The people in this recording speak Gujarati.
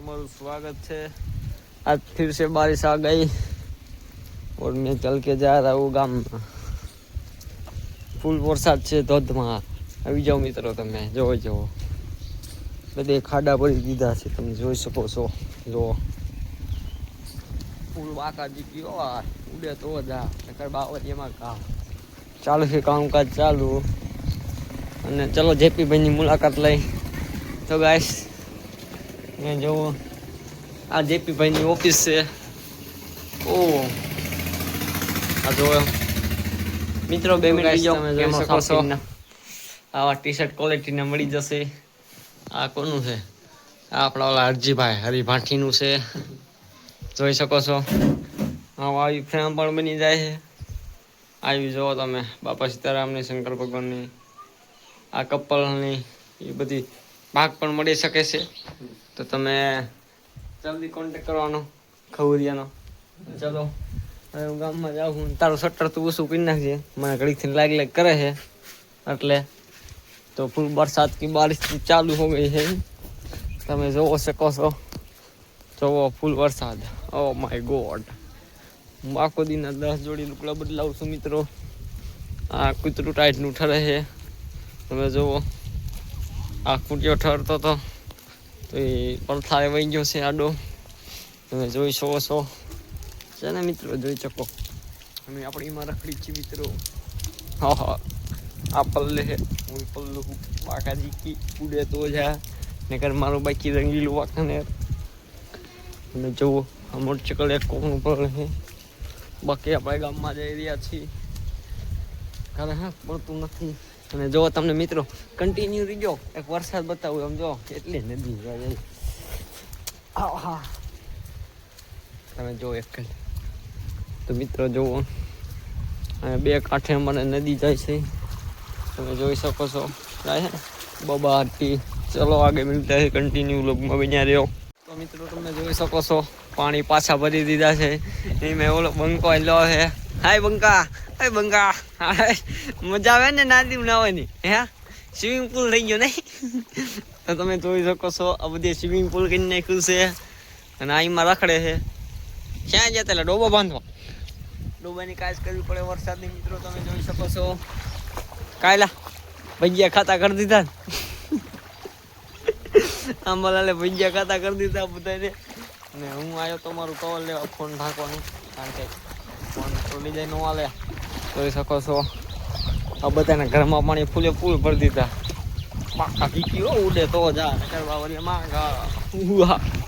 तुम्हारा स्वागत है। आज फिर से बारिश आ गई और मैं चल के जा रहा हूँ गाम में। फूल वरसाद છે ધોધમાં। આવી જાઓ મિત્રો, તમે જોવો બધે ખાડા પડી દીધા છે, તમે જોઈ શકો છો। જો ફૂલ વાકાજી ગયો આ ઉડે તો જા નકર બાવળિયામાં કામ ચાલુ છે, કામકાજ ચાલુ। અને ચલો જેપી ભાઈની મુલાકાત લઈ। તો ગાઈસ મેં જોવો આ જેપી ભાઈની ઓફિસ છે। ઓ આ જો મિત્રો 2 મિનિટ તમે જોઈ શકો છો। આવા ટી શર્ટ ક્વોલિટીને મળી જશે। આ કોનું છે? આ આપણા ઓલા હરજીભાઈ હરિભાઠીનું છે, જોઈ શકો છો। આવી ફ્રેમ પણ બની જાય છે। આવી જોવો તમે બાપા સીતારામની, શંકર ભગવાનની, આ કપલની એ બધી ભાગ પણ મળી શકે છે। તો તમે જલ્દી કોન્ટેક્ટ કરવાનો ખવરિયાનો। ચલો હવે હું ગામમાં જાઉં છું। તારું શટર તું ઓછું કરી નાખજે, મને ઘડીકથી લાગ કરે છે એટલે। તો ફૂલ बरसात की बारिश चालू हो गई है, તમે જોવો શકો છો। જોવો ફૂલ વરસાદ। ઓ માય ગોડ, હું આખો દિન 10 જોડી લુકડા બદલાવું છું મિત્રો। આ કૂતરું ટાઈટનું ઠરે છે, તમે જોવો। આ કૂટ્યો ઠરતો તો એ પડથારે વહી ગયો છે આડો, તમે જોઈ શકો છો છે ને મિત્રો, જોઈ શકો। અમે આપણીમાં રખડી છીએ મિત્રો। હા હા આ પલ્લે છે, હું પલ્લું બાકાજી કી ઉડે તો જા નકર મારું બાકી રંગીલું વાંકાને। અને જુઓ આ મોટરસાઇકલ એક કોકનું પડે છે। બાકી આપણે ગામમાં જઈ રહ્યા છીએ, કારણ હા પડતું નથી। અને જો તમને મિત્રો કન્ટિન્યુ રીજો, એક વરસાદ બતાવું આમ જો કેટલી નદી જાય। હા તમે જો એક તો મિત્રો જુઓ અને બે કાંઠે મને નદી જાય છે, તમે જોઈ શકો છો। જાય છે બબાટી। ચલો આગે મિલતા है, कंटिन्यू लोगમાં બન્યા રહ્યો। તો મિત્રો તમે જોઈ શકો છો પાણી પાછા ભરી દીધા છે। એ મેં ઓલો બંકો લો છે। હાય બંકા, હાય બંકા, હાય મજા આવે ને નાદી બનાવવાની? હે સ્વિમિંગ પુલ થઈ ગયો નહીં? તો તમે જોઈ શકો છો આ બધી સ્વિમિંગ પુલ કરી નાખ્યું છે। અને આમાં રખડે છે। ક્યાં જતા એટલે ડોબો બાંધવા? ડોબાની કાજ કરવી પડે વરસાદની મિત્રો, તમે જોઈ શકો છો। કાયલા ભજીયા ખાતા કરી દીધા આંબાલાલે ભજીયા ખાતા કરી દીધા બધાને। અને હું આવ્યો તો મારું કવર લેવા ફોન ઢાંકવાનું, કારણ કે ફોન તો લઈ જાય નો હાલે। જોઈ શકો છો આ બધાના ઘરમાં પાણી ફૂલે ફૂલ ભરી દીધા। બાકા કીકી ઉડે તો જા નકર બાવળિયામાં